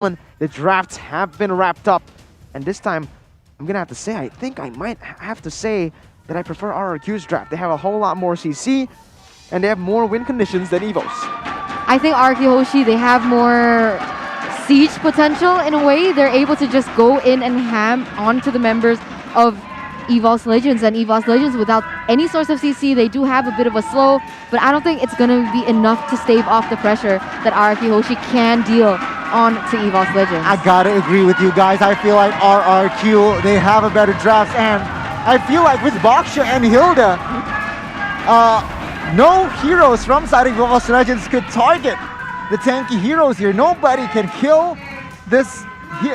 The drafts have been wrapped up, and this time I'm gonna have to say, I think I might have to say that I prefer RRQ's draft. They have a whole lot more CC, and they have more win conditions than EVOS. I think RRQ Hoshi, they have more siege potential in a way. They're able to just go in and ham onto the members of EVOS Legends, and EVOS Legends without any source of CC, they do have a bit of a slow, but I don't think it's gonna be enough to stave off the pressure that RRQ Hoshi can deal on to EVOS Legends. I gotta agree with you guys. I feel like RRQ, they have a better draft, and I feel like with Baksha and Hilda, no heroes from side of EVOS Legends could target the tanky heroes here. Nobody can kill this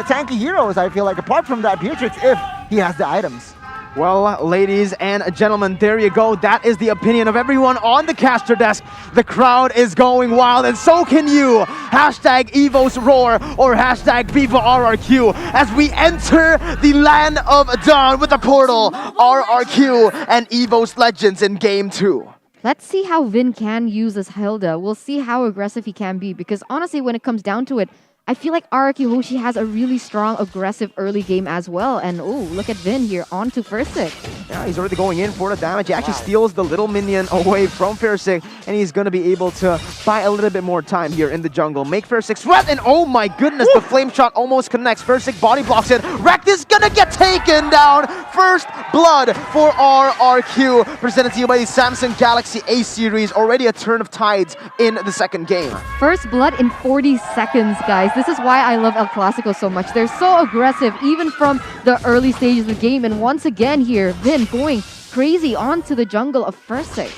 tanky heroes, I feel like, apart from that Beatrix, if he has the items. Well, ladies and gentlemen, there you go. That is the opinion of everyone on the caster desk. The crowd is going wild, and so can you. Hashtag EVOS Roar or hashtag Viva RRQ as we enter the land of dawn with the portal, RRQ and EVOS Legends in Game 2. Let's see how Vin can use this Hilda. We'll see how aggressive he can be, because honestly, when it comes down to it, I feel like RRQ Hoshi has a really strong, aggressive early game as well. And oh, look at Vin here, on to Firsic. Yeah, he's already going in for the damage. He actually steals the little minion away from Firsic, and he's going to be able to buy a little bit more time here in the jungle. Make Firsic sweat, and oh my goodness, the flame shot almost connects. Firsic body blocks it. Rekt is going to get taken down. First blood for RRQ, presented to you by the Samsung Galaxy A series. Already a turn of tides in the second game. First blood in 40 seconds, guys. This is why I love El Clasico so much. They're so aggressive, even from the early stages of the game. And once again here, Vin going crazy onto the jungle of Firsic.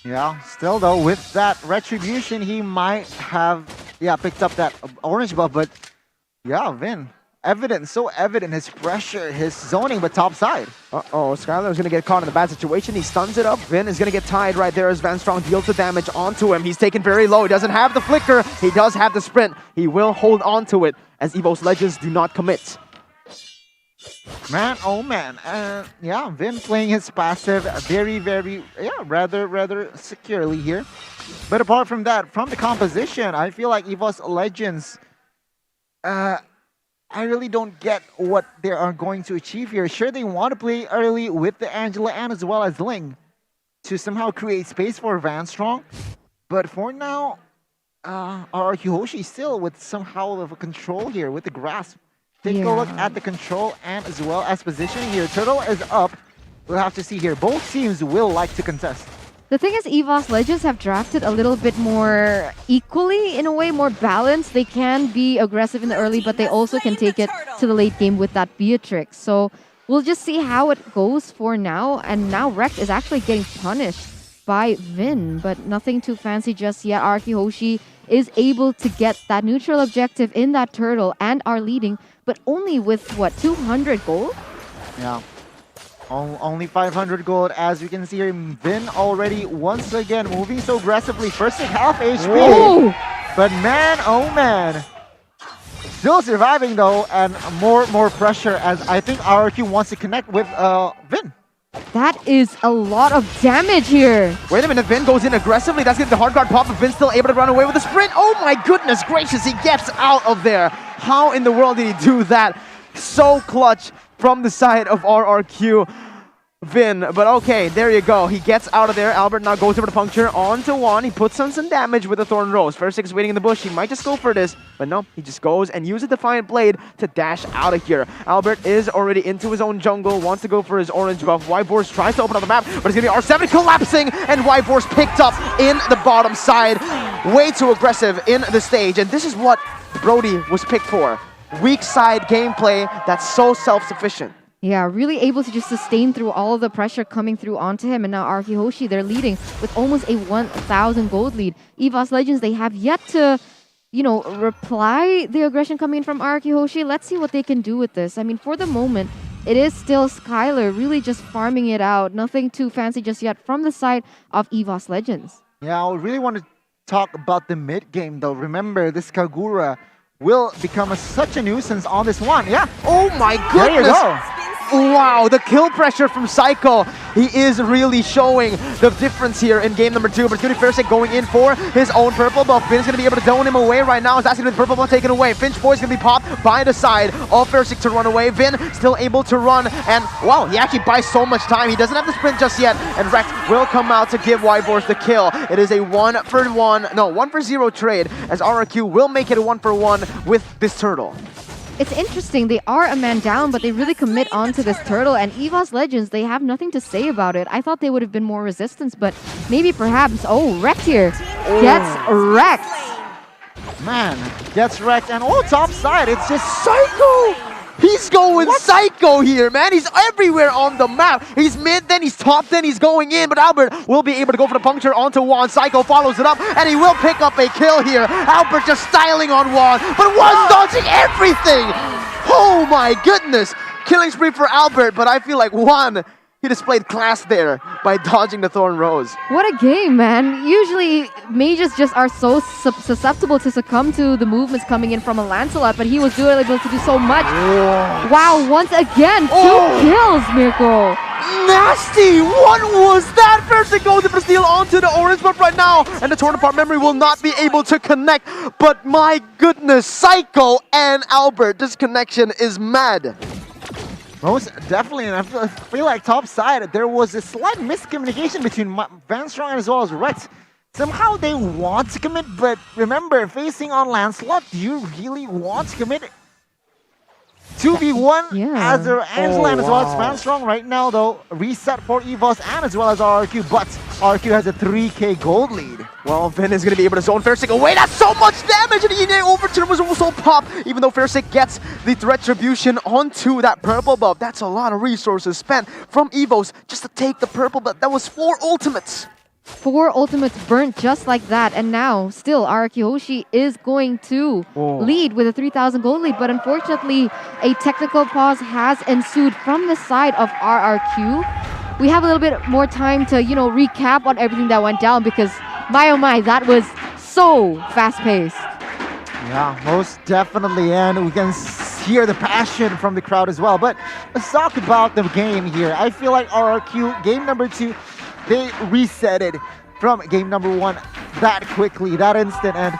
Yeah, still though, with that retribution, he might have, picked up that orange buff, but yeah, Vin. So evident, his pressure, his zoning, but top side. Uh-oh, Skylar's going to get caught in a bad situation. He stuns it up. Vin is going to get tied right there as Van Strong deals the damage onto him. He's taken very low. He doesn't have the flicker. He does have the sprint. He will hold on to it as EVOS Legends do not commit. Man, oh man. Vin playing his passive very, rather securely here. But apart from that, from the composition, I feel like EVOS Legends, I really don't get what they are going to achieve here. Sure, they want to play early with the Angela and as well as Ling to somehow create space for Van Strong. But for now, RRQ Hoshi still with somehow of a control here with the grasp. Take a look at the control and as well as positioning here. Turtle is up. We'll have to see here. Both teams will like to contest. The thing is, EVOS Legends have drafted a little bit more equally, in a way, more balanced. They can be aggressive in the early, but they also can take it to the late game with that Beatrix. So we'll just see how it goes for now. And now Rekt is actually getting punished by Vin, but nothing too fancy just yet. RRQ Hoshi is able to get that neutral objective in that turtle and are leading, but only with, what, 200 gold? Yeah. Only 500 gold, as you can see here. Vin already once again moving so aggressively. First half HP. Whoa. But man, oh man. Still surviving though, and more pressure as I think RRQ wants to connect with Vin. That is a lot of damage here. Wait a minute, Vin goes in aggressively. That's getting the hard guard pop, but Vin's still able to run away with the sprint. Oh my goodness gracious, he gets out of there. How in the world did he do that? So clutch from the side of RRQ Vin, but okay, there you go. He gets out of there. Albert now goes over to puncture onto one. He puts on some damage with the Thorn Rose. Firsic is waiting in the bush. He might just go for this, but no, he just goes and uses Defiant Blade to dash out of here. Albert is already into his own jungle, wants to go for his orange buff. White Force tries to open up the map, but it's gonna be R7 collapsing, and White Force picked up in the bottom side. Way too aggressive in the stage, and this is what Brody was picked for. Weak side gameplay that's so self-sufficient. Yeah, really able to just sustain through all of the pressure coming through onto him. And now RRQ Hoshi, they're leading with almost a 1,000 gold lead. EVOS Legends, they have yet to, reply the aggression coming in from RRQ Hoshi. Let's see what they can do with this. I mean, for the moment, it is still Skylar really just farming it out. Nothing too fancy just yet from the side of EVOS Legends. Yeah, I really want to talk about the mid game though. Remember, this Kagura will become such a nuisance on this one. Yeah. Oh my goodness. There you go. Wow, the kill pressure from Psycho. He is really showing the difference here in game number 2. But it's going to be Fairsec going in for his own purple buff. Finn's going to be able to zone him away right now. It's asking the purple buff taken away. Finch Boy's going to be popped by the side of Fairsec to run away. Vin still able to run. And, wow, he actually buys so much time. He doesn't have the sprint just yet. And Rex will come out to give Wyborth the kill. It is a 1-for-0 trade as RRQ will make it a 1-for-1 with this turtle. It's interesting. They are a man down, but they really commit onto this turtle. And EVOS Legends, they have nothing to say about it. I thought they would have been more resistance, but maybe perhaps... Oh, wrecked here. Gets wrecked. Man, gets wrecked. And top side, it's just Psycho! He's going psycho here, man. He's everywhere on the map. He's mid, then he's top, then he's going in. But Albert will be able to go for the puncture onto Juan. Psycho follows it up, and he will pick up a kill here. Albert just styling on Juan, but Juan's dodging everything. Oh my goodness. Killing spree for Albert, but I feel like Juan, he displayed class there by dodging the Thorn Rose. What a game, man. Usually, mages just are so susceptible to succumb to the movements coming in from a Lancelot, but he was able to do so much. Whoa. Wow, once again, 2 kills, Mirko. Nasty! What was that? First it goes to steal onto the orange buff right now, and the torn apart memory will not be able to connect. But my goodness, Psycho and Albert, this connection is mad. Most definitely, and I feel like top side, there was a slight miscommunication between Vanstrong as well as Rex. Somehow they want to commit, but remember, facing on Lancelot, do you really want to commit? 2v1 as Angela and as well as Vanstrong right now, though. Reset for EVOS and as well as RRQ, but RRQ has a 3k gold lead. Well, Vin is going to be able to zone Fairsec away. That's so much damage, and the overturn was also pop. Even though Fairsec gets the retribution onto that purple buff, that's a lot of resources spent from EVOS just to take the purple buff. That was 4 ultimates. 4 ultimates burnt just like that, and now still RRQ Hoshi is going to lead with a 3,000 gold lead, but unfortunately a technical pause has ensued from the side of RRQ. We have a little bit more time to, recap on everything that went down because my oh my, that was so fast-paced. Yeah, most definitely, and we can hear the passion from the crowd as well. But let's talk about the game here. I feel like RRQ, game number 2, they reset it from game number 1 that quickly, that instant. And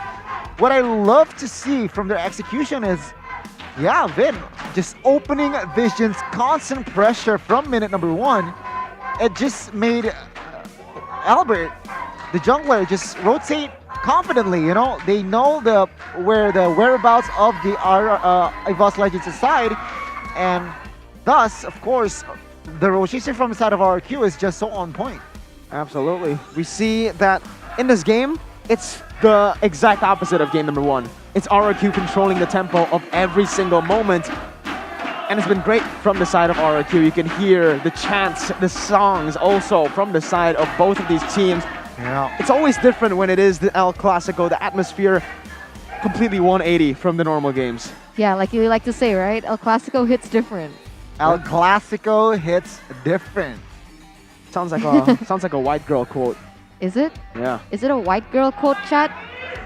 what I love to see from their execution is, Vin just opening visions, constant pressure from minute number 1. It just made Albert, the jungler, just rotate confidently. They know where the whereabouts of the EVOS Legends side, and thus, of course, the rotation from the side of RRQ is just so on point. Absolutely. We see that in this game, it's the exact opposite of game number 1. It's RRQ controlling the tempo of every single moment. And it's been great from the side of RRQ. You can hear the chants, the songs also from the side of both of these teams. Yeah. It's always different when it is the El Clasico, the atmosphere completely 180 from the normal games. Yeah, like you like to say, right? El Clasico hits different. El Clasico hits different. Sounds like a white girl quote. Is it? Yeah. Is it a white girl quote, chat?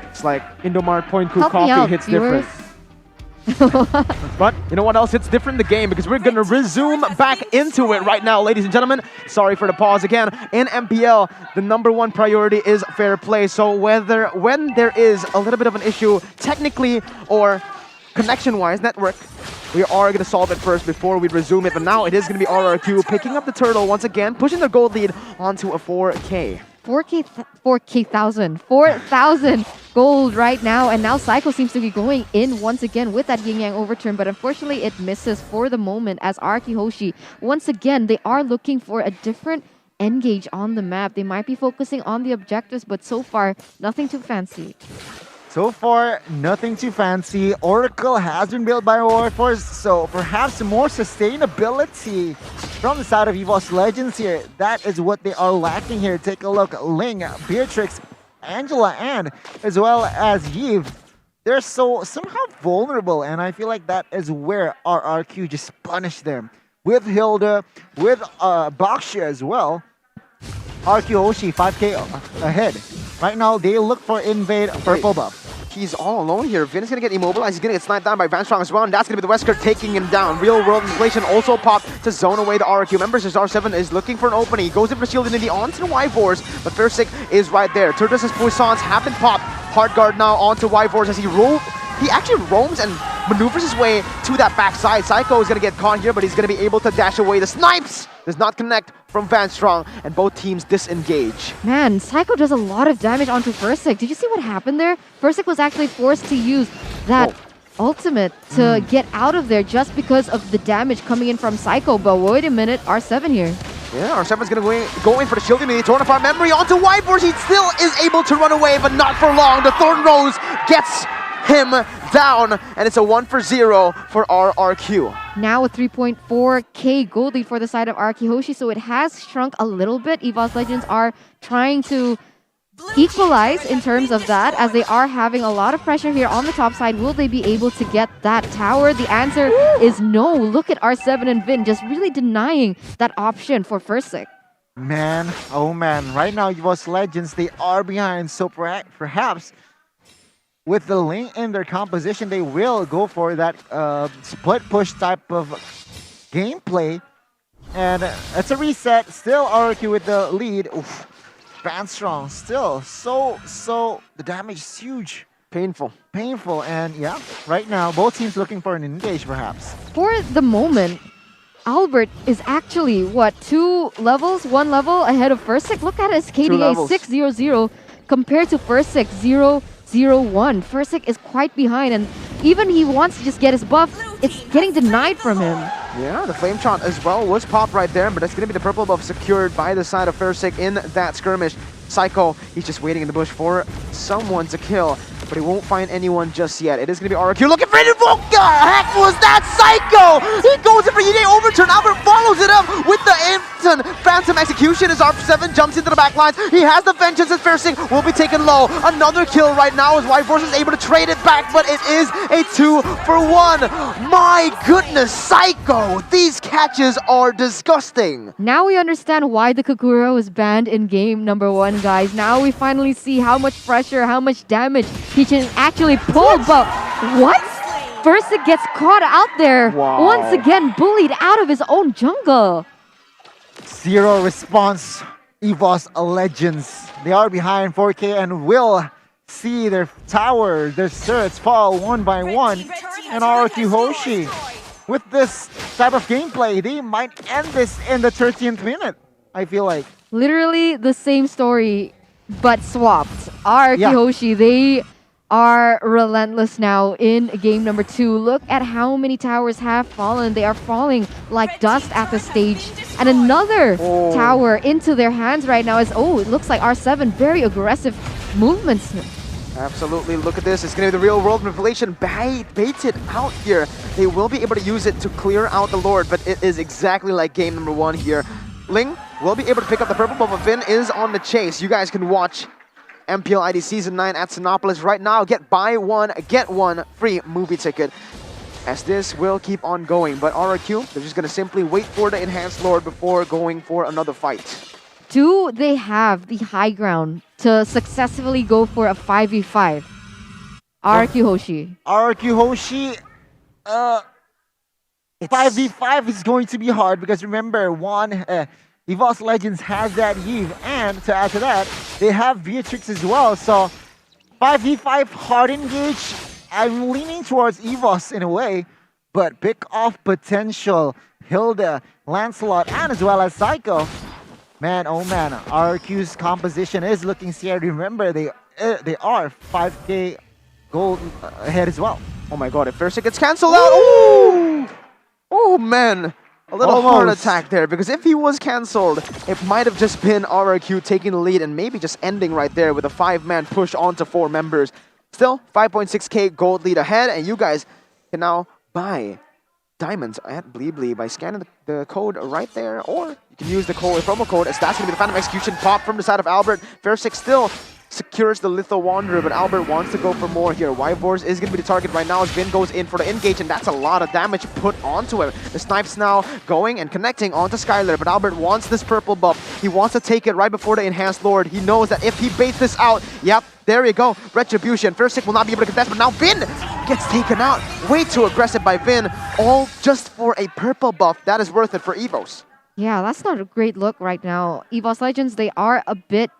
It's like Indomar Point Cool Help me Coffee out, hits viewers. different. But you know what else hits different? The game, because we're going to resume back into it right now, ladies and gentlemen. Sorry for the pause again. In MPL, the number 1 priority is fair play. So when there is a little bit of an issue, technically or connection-wise, network, we are going to solve it first before we resume it. But now it is going to be RRQ picking up the turtle once again, pushing their gold lead onto a 4K. 4,000 gold right now, and now Psycho seems to be going in once again with that yin yang overturn, but unfortunately it misses for the moment as RRQ Hoshi, once again, they are looking for a different engage on the map. They might be focusing on the objectives, but so far, nothing too fancy. So far, nothing too fancy. Oracle has been built by Warforce, so perhaps more sustainability from the side of EVOS Legends here. That is what they are lacking here. Take a look. Ling, Beatrix, Angela, and as well as Yves. They're somehow vulnerable, and I feel like that is where RRQ just punished them. With Hilda, with Baksha as well. RRQ Hoshi 5k ahead. Right now, they look for invade purple buff. he's all alone here. Vin is going to get immobilized. He's going to get sniped down by Vanstrong as well, and that's going to be the Wesker taking him down. Real world inflation also popped to zone away the RRQ members as R7 is looking for an opening. He goes in for shielding in the onto the Y-Force, but Fursic is right there. Turtles' Puissance have been popped. Hard guard now onto Y-Force as he actually roams and maneuvers his way to that backside. Psycho is going to get caught here, but he's going to be able to dash away. The snipes does not connect from Vanstrong, and both teams disengage. Man, Psycho does a lot of damage onto Fursic. Did you see what happened there? Fursic was actually forced to use that ultimate to get out of there just because of the damage coming in from Psycho. But wait a minute, R7 here. Yeah, R7 is going to go in for the shielding. He torn apart memory onto Y-Force. He still is able to run away, but not for long. The Thorn Rose gets him down, and it's a 1-0 for RRQ. Now a 3.4k gold lead for the side of RRQ Hoshi, so it has shrunk a little bit. EVOS Legends are trying to equalize in terms of that, as they are having a lot of pressure here on the top side. Will they be able to get that tower? The answer is no. Look at R7 and Vin just really denying that option for Fursic. Man, oh man, right now EVOS Legends, they are behind, so perhaps with the Ling in their composition, they will go for that split push type of gameplay. And it's a reset. Still RRQ with the lead. Oof. Vanstrong still so the damage is huge. Painful. Painful. And yeah, right now both teams looking for an engage perhaps. For the moment, Albert is actually, what, 1 level ahead of Fursic? Look at his KDA 600 compared to Fursic 001. Fursic is quite behind, and even he wants to just get his buff, it's getting denied from him. Yeah, the Flame Shot as well was popped right there, but it's going to be the purple buff secured by the side of Fursic in that skirmish. Psycho, he's just waiting in the bush for someone to kill, but he won't find anyone just yet. It is going to be RRQ looking for it. What the heck was that? Psycho! He goes in for EJ overturn. Albert follows it up with the instant phantom execution as R7 jumps into the back lines. He has the vengeance as Fursic will be taken low. Another kill right now as Y-Force is able to trade it back, but it is a 2-for-1. My goodness, Psycho! These catches are disgusting. Now we understand why the Kagura was banned in game number 1, guys. Now we finally see how much pressure, how much damage he can actually pull. But what? Fursic gets caught out there. Wow. Once again, bullied out of his own jungle. Zero response. EVOS Legends. They are behind 4K and will see their tower, their turrets fall one by one. And RRQ Hoshi, with this type of gameplay, they might end this in the 13th minute, I feel like. Literally the same story, but swapped. RRQ Hoshi, they are relentless now in game number 2. Look at how many towers have fallen. They are falling like dust at the stage. And another tower into their hands right now is, it looks like R7, very aggressive movements. Absolutely, look at this. It's going to be the real world manipulation baited out here. They will be able to use it to clear out the Lord, but it is exactly like game number 1 here. Ling will be able to pick up the purple buff, but Vin is on the chase. You guys can watch MPL ID Season 9 at Sinopolis right now. Get buy one, get one free movie ticket. As this will keep on going, but RRQ, they're just going to simply wait for the enhanced Lord before going for another fight. Do they have the high ground to successfully go for a 5v5? RRQ Hoshi. RRQ Hoshi, 5v5 is going to be hard because remember, EVOS Legends has that Eve, and to add to that, they have Beatrix as well. So 5v5 hard engage. I'm leaning towards EVOS in a way, but pick off potential Hilda, Lancelot, and as well as Psycho. Man, oh man, RRQ's composition is looking scary. Remember, they are 5k gold ahead as well. Oh my god, if Fursic gets cancelled out, ooh! Oh man, a little heart attack there, because if he was cancelled, it might have just been RRQ taking the lead and maybe just ending right there with a 5-man push onto 4 members. Still, 5.6k gold lead ahead, and you guys can now buy diamonds at Bleebly by scanning the code right there, or you can use the promo code, as that's going to be the Phantom Execution pop from the side of Albert. Fursic still secures the Litho Wanderer, but Albert wants to go for more here. Wyvors is going to be the target right now as Vin goes in for the engage, and that's a lot of damage put onto him. The snipes now going and connecting onto Skylar, but Albert wants this purple buff. He wants to take it right before the Enhanced Lord. He knows that if he baits this out, yep, there you go. Retribution. First will not be able to contest, but now Vin gets taken out. Way too aggressive by Vin, all just for a purple buff. That is worth it for EVOS. Yeah, that's not a great look right now. EVOS Legends, they are a bit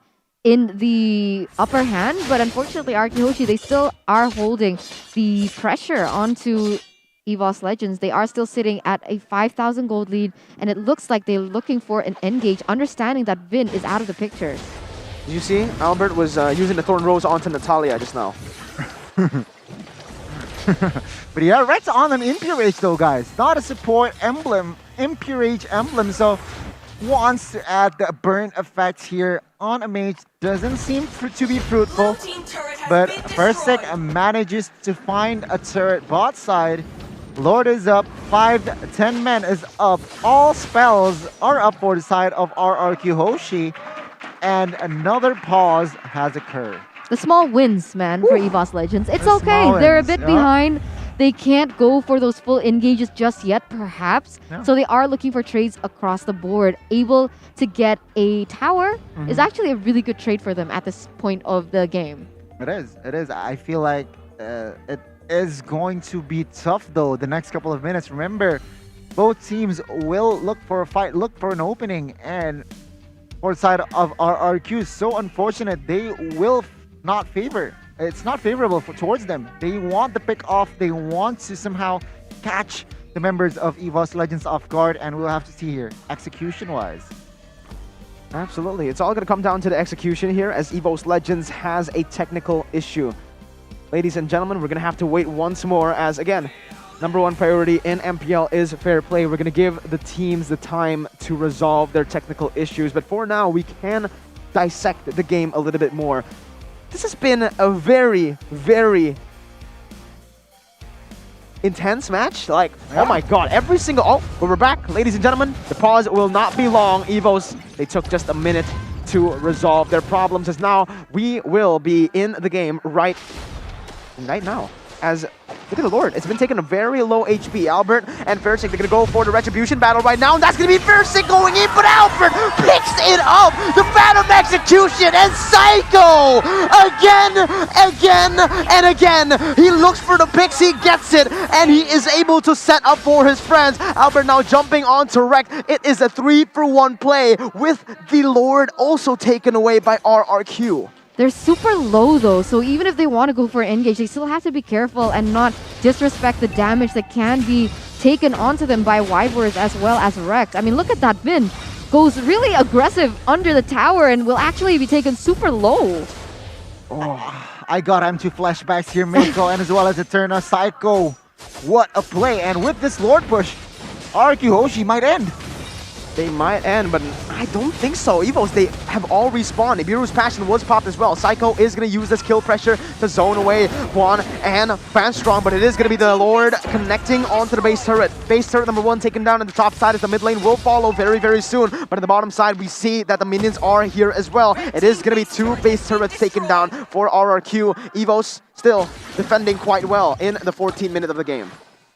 in the upper hand, but unfortunately RRQ Hoshi, they still are holding the pressure onto EVOS Legends. They are still sitting at a 5,000 gold lead, and it looks like they're looking for an engage, understanding that Vin is out of the picture. Did you see? Albert was using the Thorn Rose onto Natalia just now. But yeah, Red's on an Impurage though, guys. Not a support emblem, Impurage emblem, so wants to add the burn effect here on a mage. Doesn't seem to be fruitful, but Versik manages to find a turret bot side. Lord is up, 5-10 men is up. All spells are up for the side of RRQ Hoshi, and another pause has occurred. The small wins, man, for EVOS Legends. It's The okay. small They're a wins, bit yeah. behind. They can't go for those full engages just yet, perhaps. Yeah. So they are looking for trades across the board. Able to get a tower is actually a really good trade for them at this point of the game. It is. It is. I feel like it is going to be tough, though, the next couple of minutes. Remember, both teams will look for a fight, look for an opening, and for the side of RRQ, so unfortunate, they will not favor. It's not favorable towards them. They want the pick off. They want to somehow catch the members of EVOS Legends off guard, and we'll have to see here, execution-wise. Absolutely. It's all going to come down to the execution here as EVOS Legends has a technical issue. Ladies and gentlemen, we're going to have to wait once more as, again, number one priority in MPL is fair play. We're going to give the teams the time to resolve their technical issues. But for now, we can dissect the game a little bit more. This has been a very, very intense match. Like, oh my god, every single... Oh, but we're back. Ladies and gentlemen, the pause will not be long. EVOS, they took just a minute to resolve their problems as now we will be in the game right now. As, look at the Lord, it's been taking a very low HP. Albert and Versik, they're gonna go for the Retribution battle right now, and that's gonna be Versik going in, but Albert picks it up! The Phantom Execution, and Psycho! Again, and again, he looks for the picks, he gets it, and he is able to set up for his friends. Albert now jumping onto Wreck. It is a 3-for-1 play, with the Lord also taken away by RRQ. They're super low though, so even if they want to go for an engage, they still have to be careful and not disrespect the damage that can be taken onto them by Wyvers as well as Rex. I mean, look at that Vin. Goes really aggressive under the tower and will actually be taken super low. Oh, I got M2 flashbacks here, Mako, and as well as Eterna Psycho. What a play, and with this Lord push, RRQ Hoshi might end. They might end, but I don't think so. EVOS, they have all respawned. Ibiru's Passion was popped as well. Psycho is going to use this kill pressure to zone away Juan and Fanstrong, but it is going to be the Lord connecting onto the base turret. Base turret number 1 taken down in the top side as the mid lane will follow very, very soon. But in the bottom side, we see that the minions are here as well. It is going to be 2 base turrets taken down for RRQ. EVOS still defending quite well in the 14th minute of the game.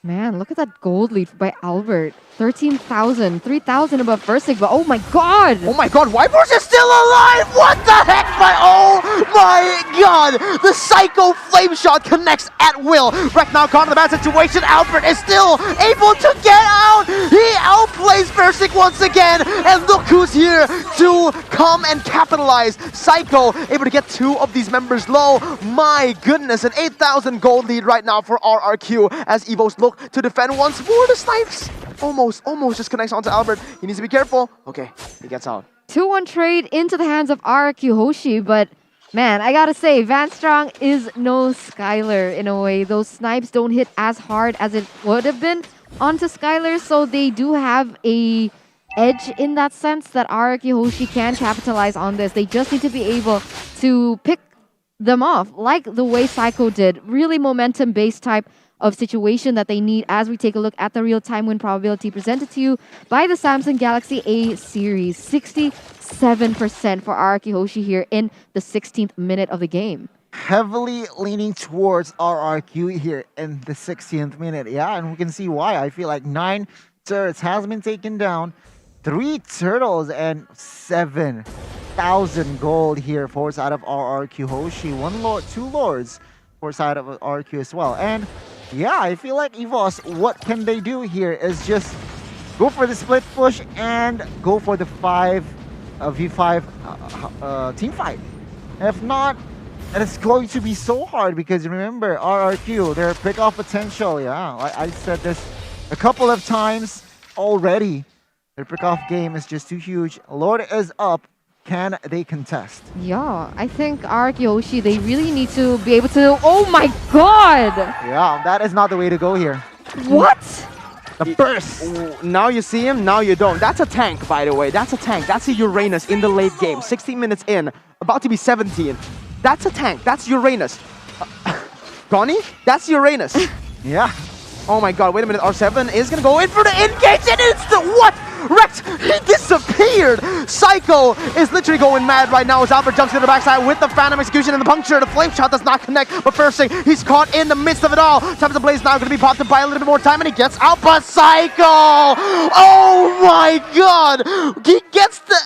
Man, look at that gold lead by Albert. 13,000, 3,000 above Versik, but oh my god! Oh my god, Wyvers is still alive! What the heck, oh my god! The Psycho Flame Shot connects at will. Wreck now caught in the bad situation. Albert is still able to get out! He outplays Versik once again, and look who's here to come and capitalize. Psycho able to get 2 of these members low. My goodness, an 8,000 gold lead right now for RRQ as EVOS look to defend once more. The snipes almost just connects onto Albert. He needs to be careful. Okay, he gets out. 2-1 trade into the hands of RRQ Hoshi, but man, I gotta say, Van Strong is no Skylar in a way. Those snipes don't hit as hard as it would have been onto Skylar, so they do have a edge in that sense that RRQ Hoshi can capitalize on this. They just need to be able to pick them off, like the way Psycho did. Really momentum-based type of situation that they need as we take a look at the real-time win probability presented to you by the Samsung Galaxy A series. 60 7% for RRQ Hoshi here in the 16th minute of the game. Heavily leaning towards RRQ here in the 16th minute. Yeah, and we can see why. I feel like 9 turrets has been taken down, 3 turtles, and 7,000 gold here for side of RRQ Hoshi. 1 lord, 2 lords for side of RRQ as well. And yeah, I feel like EVOS, what can they do here is just go for the split push and go for the 5v5 team fight. If not, and it's going to be so hard because remember, RRQ, their pick-off potential, yeah, I said this a couple of times already. Their pick-off game is just too huge. Lord is up. Can they contest? Yeah, I think RRQ Hoshi, they really need to be able to... Oh my god! Yeah, that is not the way to go here. What? The burst! Now you see him, now you don't. That's a tank, by the way. That's a tank. That's a Uranus in the late game. 16 minutes in, about to be 17. That's a tank. That's Uranus. Connie? That's Uranus. Yeah. Oh my god, wait a minute. R7 is gonna go in for the engage and instant. What? Rex, he disappeared. Psycho is literally going mad right now as Albert jumps to the backside with the Phantom Execution and the puncture. The flame shot does not connect, but first thing, he's caught in the midst of it all. Time of the Blaze now gonna be popped to buy a little bit more time and he gets out, but Psycho! Oh my god! He gets the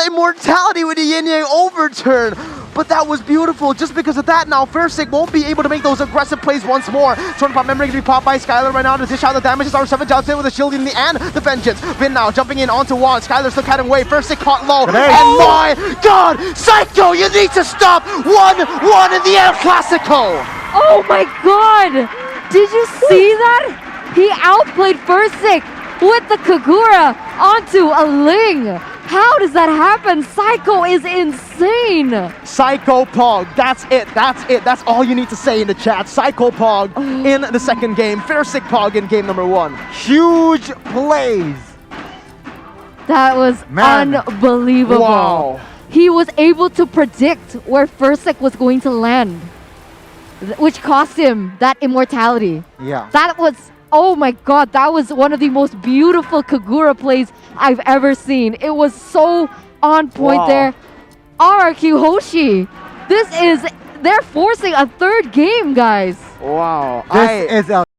immortality with the Yin Yang overturn. But that was beautiful. Just because of that now, Fursic won't be able to make those aggressive plays once more. Short pop memory going to be popped by Skylar right now to dish out the damages. R7 jumps in with the shield in the and the vengeance. Vin now jumping in onto Juan. Skylar still catching away. Fursic caught low. And my god, Psycho, you need to stop. 1-1 in the El Classico. Oh my god! Did you see that? He outplayed Fursic with the Kagura onto a Ling. How does that happen? Psycho is insane. Psycho Pog. That's it. That's it. That's all you need to say in the chat. Psycho Pog in the second game. Fursic Pog in game number 1. Huge plays. That was unbelievable. Wow. He was able to predict where Fursic was going to land, which cost him that immortality. Yeah. That was, oh my god, that was one of the most beautiful Kagura plays I've ever seen. It was so on point there. RRQ Hoshi, they're forcing a third game, guys. Wow. This is a